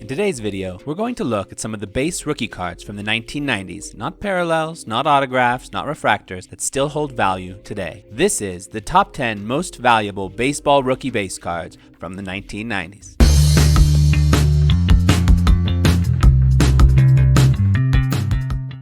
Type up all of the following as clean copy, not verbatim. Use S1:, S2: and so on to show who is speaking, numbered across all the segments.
S1: In today's video, we're going to look at some of the base rookie cards from the 1990s, not parallels, not autographs, not refractors, that still hold value today. This is the top 10 most valuable baseball rookie base cards from the 1990s.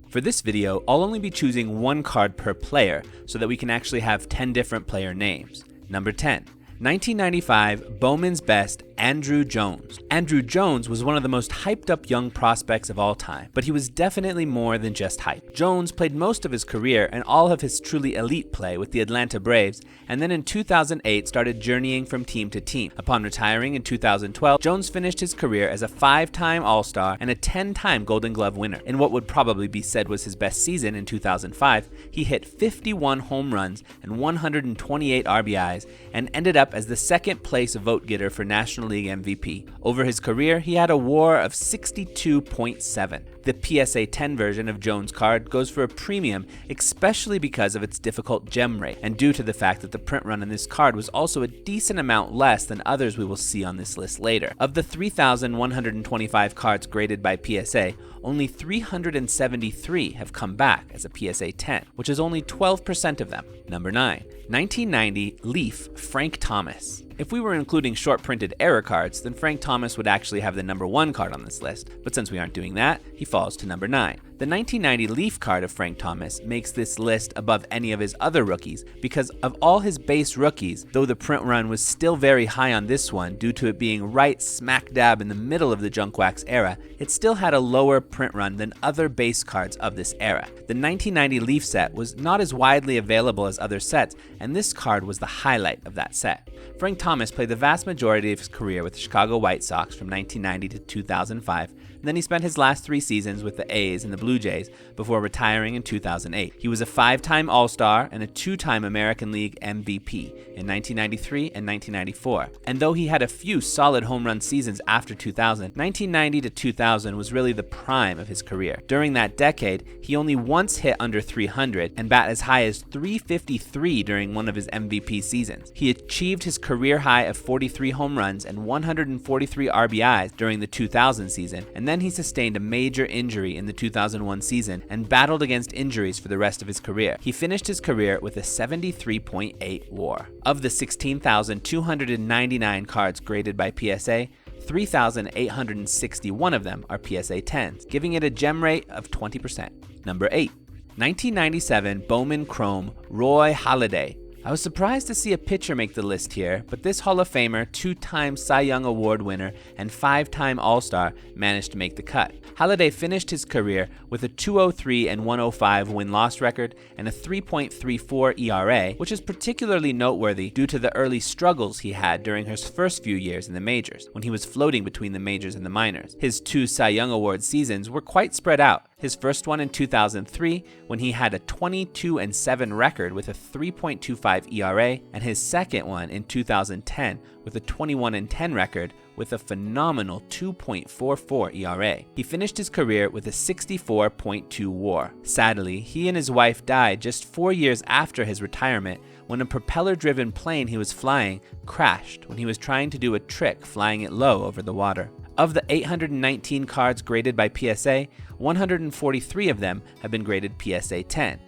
S1: For this video, I'll only be choosing one card per player so that we can actually have 10 different player names. Number 10. 1995 Bowman's Best Andruw Jones. Andruw Jones was one of the most hyped up young prospects of all time, but he was definitely more than just hype. Jones played most of his career and all of his truly elite play with the Atlanta Braves, and then in 2008 started journeying from team to team. Upon retiring in 2012, Jones finished his career as a 5-time All-Star and a 10-time Golden Glove winner. In what would probably be said was his best season in 2005, he hit 51 home runs and 128 RBIs and ended up as the second place vote getter for National League MVP. Over his career, he had a WAR of 62.7. The PSA 10 version of Jones' card goes for a premium, especially because of its difficult gem rate, and due to the fact that the print run on this card was also a decent amount less than others we will see on this list later. Of the 3,125 cards graded by PSA, only 373 have come back as a PSA 10, which is only 12% of them. Number 9. 1990 Leaf Frank Thomas. If we were including short printed error cards, then Frank Thomas would actually have the number 1 card on this list, but since we aren't doing that, he falls to number 9. The 1990 Leaf card of Frank Thomas makes this list above any of his other rookies because of all his base rookies, though the print run was still very high on this one due to it being right smack dab in the middle of the junk wax era, it still had a lower print run than other base cards of this era. The 1990 Leaf set was not as widely available as other sets, and this card was the highlight of that set. Frank Thomas played the vast majority of his career with the Chicago White Sox from 1990 to 2005, and then he spent his last 3 seasons with the A's and the Blue Jays before retiring in 2008. He was a 5-time All-Star and a 2-time American League MVP in 1993 and 1994. And though he had a few solid home run seasons after 2000, 1990 to 2000 was really the prime of his career. During that decade, he only once hit under 300 and bat as high as 353 during one of his MVP seasons. He achieved his career high of 43 home runs and 143 RBIs during the 2000 season, and then he sustained a major injury in the 2001 season and battled against injuries for the rest of his career. He finished his career with a 73.8 WAR. Of the 16,299 cards graded by PSA, 3,861 of them are PSA 10s, giving it a gem rate of 20%. Number 8. 1997 Bowman Chrome Roy Halladay. I was surprised to see a pitcher make the list here, but this Hall of Famer, 2-time Cy Young Award winner, and 5-time All-Star managed to make the cut. Halladay finished his career with a 203 and 105 win-loss record and a 3.34 ERA, which is particularly noteworthy due to the early struggles he had during his first few years in the majors, when he was floating between the majors and the minors. His 2 Cy Young Award seasons were quite spread out. His first one in 2003, when he had a 22-7 record with a 3.25 ERA, and his second one in 2010 with a 21-10 record with a phenomenal 2.44 ERA. He finished his career with a 64.2 WAR. Sadly, he and his wife died just 4 years after his retirement when a propeller-driven plane he was flying crashed when he was trying to do a trick flying it low over the water. Of the 819 cards graded by PSA, 143 of them have been graded PSA 10,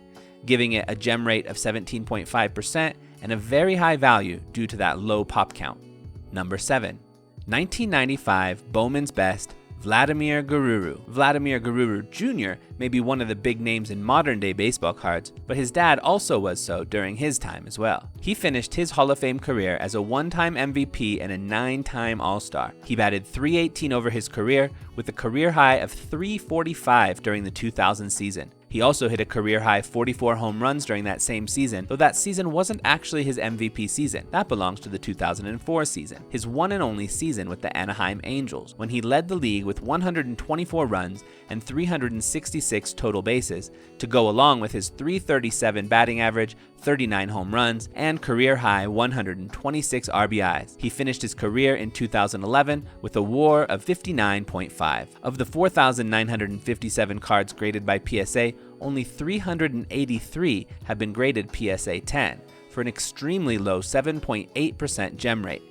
S1: giving it a gem rate of 17.5% and a very high value due to that low pop count. Number 7. 1995 Bowman's Best Vladimir Guerrero. Vladimir Guerrero Jr. may be one of the big names in modern-day baseball cards, but his dad also was so during his time as well. He finished his Hall of Fame career as a 1-time MVP and a 9-time All-Star. He batted .318 over his career with a career high of .345 during the 2000 season. He also hit a career-high 44 home runs during that same season, though that season wasn't actually his MVP season. That belongs to the 2004 season, his one and only season with the Anaheim Angels, when he led the league with 124 runs and 366 total bases, to go along with his .337 batting average, 39 home runs, and career-high 126 RBIs. He finished his career in 2011 with a WAR of 59.5. Of the 4,957 cards graded by PSA, only 383 have been graded PSA 10, for an extremely low 7.8% gem rate.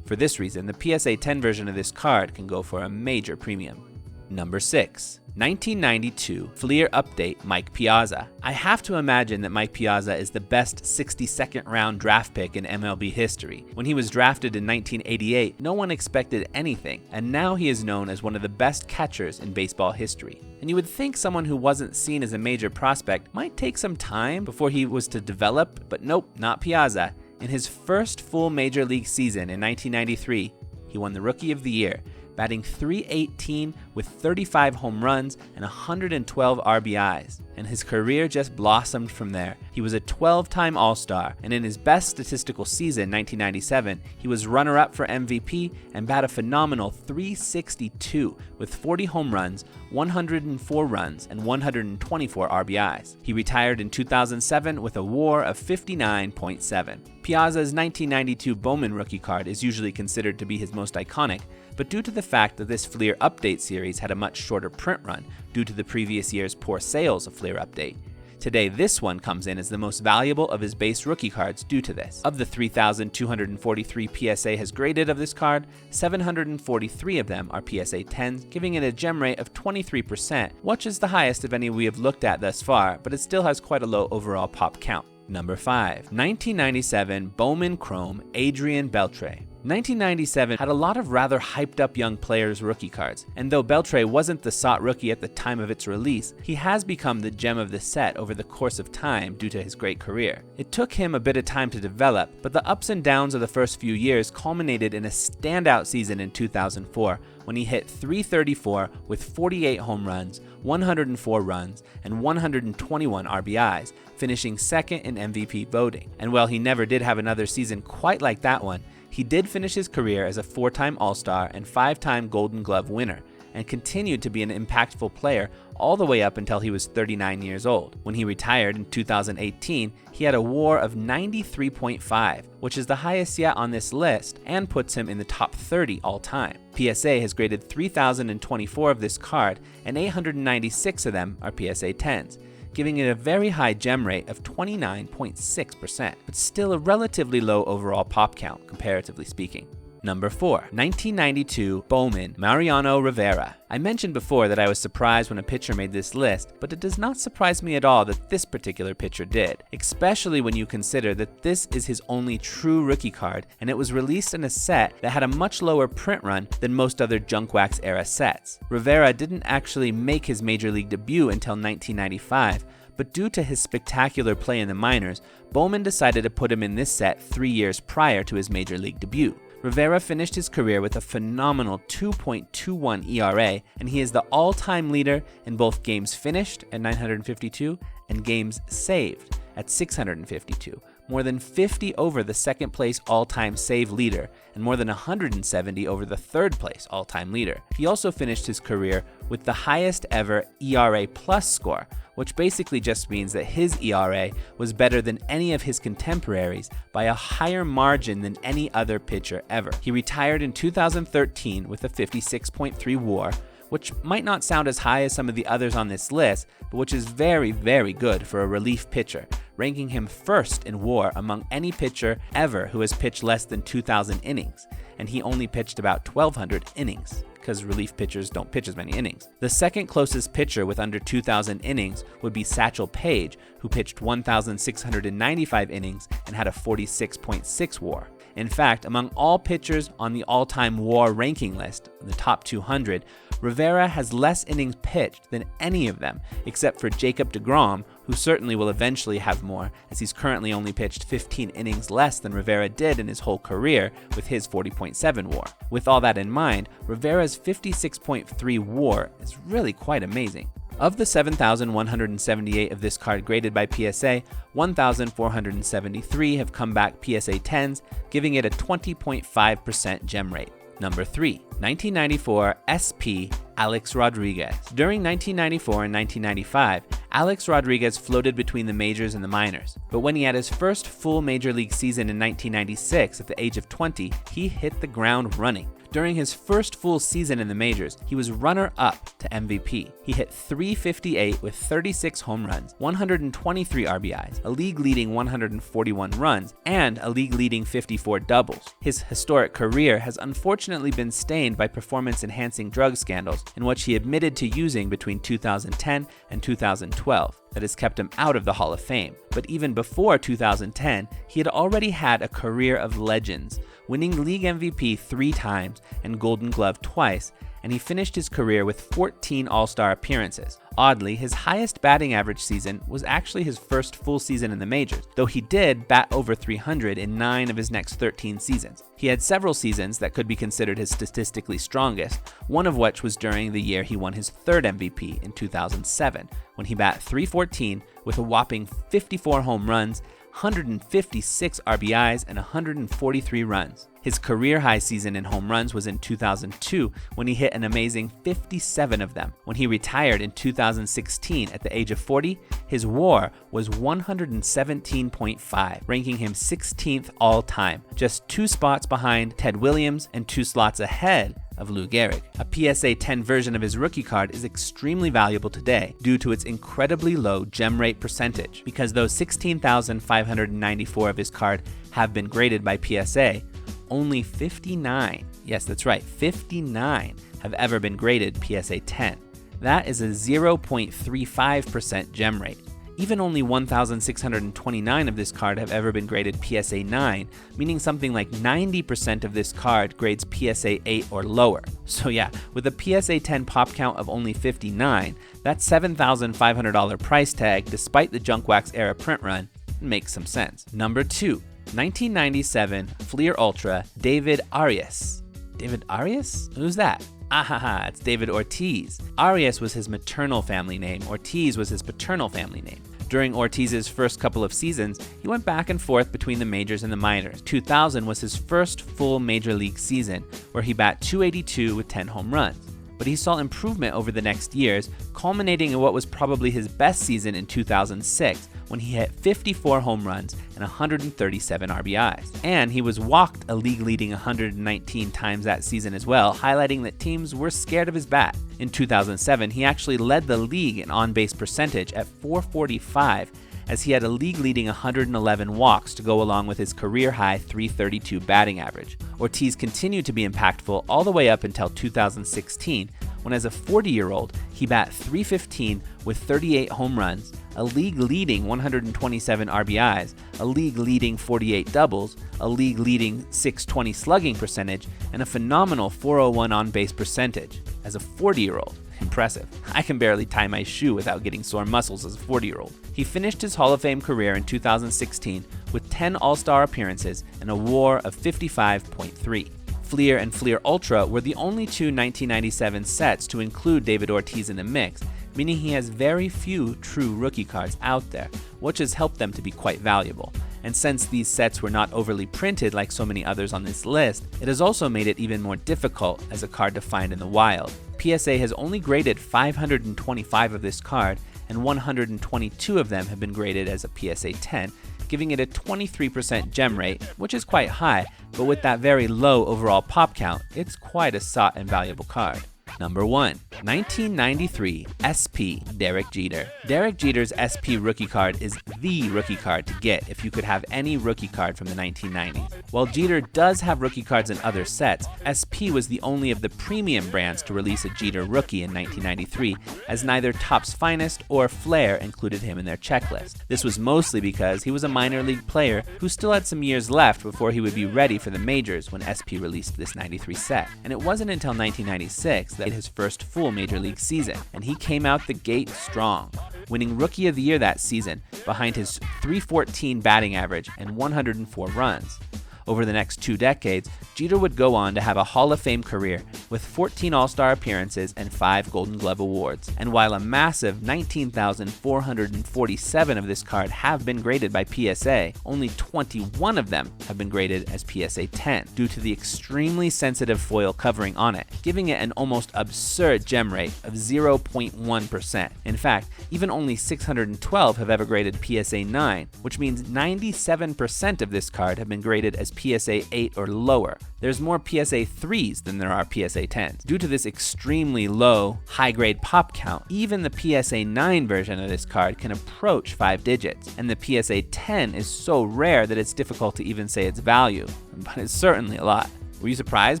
S1: For this reason, the PSA 10 version of this card can go for a major premium. Number 6. 1992 Fleer Update Mike Piazza. I have to imagine that Mike Piazza is the best 62nd round draft pick in MLB history. When he was drafted in 1988, no one expected anything, and now he is known as one of the best catchers in baseball history. And you would think someone who wasn't seen as a major prospect might take some time before he was to develop, but nope, not Piazza. In his first full major league season in 1993, he won the Rookie of the Year, batting .318 with 35 home runs and 112 RBIs, and his career just blossomed from there. He was a 12-time All-Star, and in his best statistical season, 1997, he was runner-up for MVP and batted a phenomenal .362 with 40 home runs, 104 runs, and 124 RBIs. He retired in 2007 with a WAR of 59.7. Piazza's 1992 Bowman rookie card is usually considered to be his most iconic, but due to the fact that this Fleer Update series had a much shorter print run due to the previous year's poor sales of Fleer Update, today this one comes in as the most valuable of his base rookie cards due to this. Of the 3,243 PSA has graded of this card, 743 of them are PSA 10s, giving it a gem rate of 23%, which is the highest of any we have looked at thus far, but it still has quite a low overall pop count. Number 5. 1997 Bowman Chrome Adrian Beltray. 1997 had a lot of rather hyped up young players' rookie cards, and though Beltray wasn't the sought rookie at the time of its release, he has become the gem of the set over the course of time due to his great career. It took him a bit of time to develop, but the ups and downs of the first few years culminated in a standout season in 2004 when he hit .334 with 48 home runs, 104 runs, and 121 RBIs, finishing second in MVP voting. And while he never did have another season quite like that one, he did finish his career as a 4-time All-Star and 5-time Golden Glove winner, and continued to be an impactful player all the way up until he was 39 years old. When he retired in 2018, he had a WAR of 93.5, which is the highest yet on this list and puts him in the top 30 all time. PSA has graded 3,024 of this card, and 896 of them are PSA 10s, giving it a very high gem rate of 29.6%, but still a relatively low overall pop count, comparatively speaking. Number 4. 1992 Bowman Mariano Rivera. I mentioned before that I was surprised when a pitcher made this list, but it does not surprise me at all that this particular pitcher did, especially when you consider that this is his only true rookie card, and it was released in a set that had a much lower print run than most other junk wax era sets. Rivera didn't actually make his major league debut until 1995, but due to his spectacular play in the minors, Bowman decided to put him in this set 3 years prior to his major league debut. Rivera finished his career with a phenomenal 2.21 ERA, and he is the all-time leader in both games finished at 952 and games saved at 652, more than 50 over the second-place all-time save leader, and more than 170 over the third-place all-time leader. He also finished his career with the highest ever ERA plus score, which basically just means that his ERA was better than any of his contemporaries by a higher margin than any other pitcher ever. He retired in 2013 with a 56.3 WAR, which might not sound as high as some of the others on this list, but which is very, very good for a relief pitcher, ranking him first in WAR among any pitcher ever who has pitched less than 2,000 innings, and he only pitched about 1,200 innings, because relief pitchers don't pitch as many innings. The second closest pitcher with under 2,000 innings would be Satchel Paige, who pitched 1,695 innings and had a 46.6 WAR. In fact, among all pitchers on the all-time WAR ranking list, the top 200, Rivera has less innings pitched than any of them, except for Jacob deGrom, who certainly will eventually have more, as he's currently only pitched 15 innings less than Rivera did in his whole career with his 40.7 WAR. With all that in mind, Rivera's 56.3 WAR is really quite amazing. Of the 7,178 of this card graded by PSA, 1,473 have come back PSA 10s, giving it a 20.5% gem rate. Number 3. 1994 SP Alex Rodriguez. During 1994 and 1995, Alex Rodriguez floated between the majors and the minors, but when he had his first full major league season in 1996 at the age of 20, he hit the ground running. During his first full season in the majors, he was runner-up to MVP. He hit .358 with 36 home runs, 123 RBIs, a league-leading 141 runs, and a league-leading 54 doubles. His historic career has unfortunately been stained by performance-enhancing drug scandals, in which he admitted to using between 2010 and 2012. That has kept him out of the Hall of Fame. But even before 2010, he had already had a career of legends, winning league MVP 3 times and Golden Glove twice, and he finished his career with 14 All-Star appearances. Oddly, his highest batting average season was actually his first full season in the majors, though he did bat over 300 in 9 of his next 13 seasons. He had several seasons that could be considered his statistically strongest, one of which was during the year he won his 3rd MVP in 2007, when he bat .314 with a whopping 54 home runs, 156 RBIs, and 143 runs. His career-high season in home runs was in 2002, when he hit an amazing 57 of them. When he retired in 2016 at the age of 40, his WAR was 117.5, ranking him 16th all-time, just 2 spots behind Ted Williams and 2 slots ahead of Lou Gehrig. A PSA 10 version of his rookie card is extremely valuable today due to its incredibly low gem rate percentage. Because though 16,594 of his card have been graded by PSA, only 59, yes that's right, 59 have ever been graded PSA 10. That is a 0.35% gem rate. Even only 1,629 of this card have ever been graded PSA 9, meaning something like 90% of this card grades PSA 8 or lower. So yeah, with a PSA 10 pop count of only 59, that $7,500 price tag, despite the junk wax era print run, makes some sense. Number 2, 1997 Fleer Ultra David Arias. David Arias? Who's that? Ahaha, it's David Ortiz. Arias was his maternal family name. Ortiz was his paternal family name. During Ortiz's first couple of seasons, he went back and forth between the majors and the minors. 2000 was his first full major league season, where he bat .282 with 10 home runs. But he saw improvement over the next years, culminating in what was probably his best season in 2006, when he hit 54 home runs and 137 RBIs. And he was walked a league-leading 119 times that season as well, highlighting that teams were scared of his bat. In 2007, he actually led the league in on-base percentage at .445, as he had a league-leading 111 walks to go along with his career-high .332 batting average. Ortiz continued to be impactful all the way up until 2016, when as a 40-year-old, he bat .315 with 38 home runs, a league-leading 127 RBIs, a league-leading 48 doubles, a league-leading .620 slugging percentage, and a phenomenal .401 on-base percentage. As a 40-year-old, impressive. I can barely tie my shoe without getting sore muscles as a 40-year-old. He finished his Hall of Fame career in 2016 with 10 All-Star appearances and a WAR of 55.3. Fleer and Fleer Ultra were the only 2 1997 sets to include David Ortiz in the mix, meaning he has very few true rookie cards out there, which has helped them to be quite valuable. And since these sets were not overly printed like so many others on this list, it has also made it even more difficult as a card to find in the wild. PSA has only graded 525 of this card, and 122 of them have been graded as a PSA 10, giving it a 23% gem rate, which is quite high, but with that very low overall pop count, it's quite a sought and valuable card. Number 1, 1993 SP Derek Jeter. Derek Jeter's SP rookie card is the rookie card to get if you could have any rookie card from the 1990s. While Jeter does have rookie cards in other sets, SP was the only of the premium brands to release a Jeter rookie in 1993, as neither Topps Finest or Flair included him in their checklist. This was mostly because he was a minor league player who still had some years left before he would be ready for the majors when SP released this 93 set. And it wasn't until 1996 that his first full major league season, and he came out the gate strong, winning Rookie of the Year that season behind his .314 batting average and 104 runs. Over the next 2 decades, Jeter would go on to have a Hall of Fame career with 14 All-Star appearances and 5 Golden Glove awards. And while a massive 19,447 of this card have been graded by PSA, only 21 of them have been graded as PSA 10 due to the extremely sensitive foil covering on it, giving it an almost absurd gem rate of 0.1%. In fact, even only 612 have ever graded PSA 9, which means 97% of this card have been graded as PSA 8 or lower. There's more PSA 3s than there are PSA 10s. Due to this extremely low, high-grade pop count, even the PSA 9 version of this card can approach 5 digits, and the PSA 10 is so rare that it's difficult to even say its value, but it's certainly a lot. Were you surprised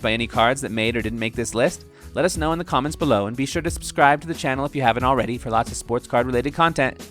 S1: by any cards that made or didn't make this list? Let us know in the comments below, and be sure to subscribe to the channel if you haven't already for lots of sports card related content.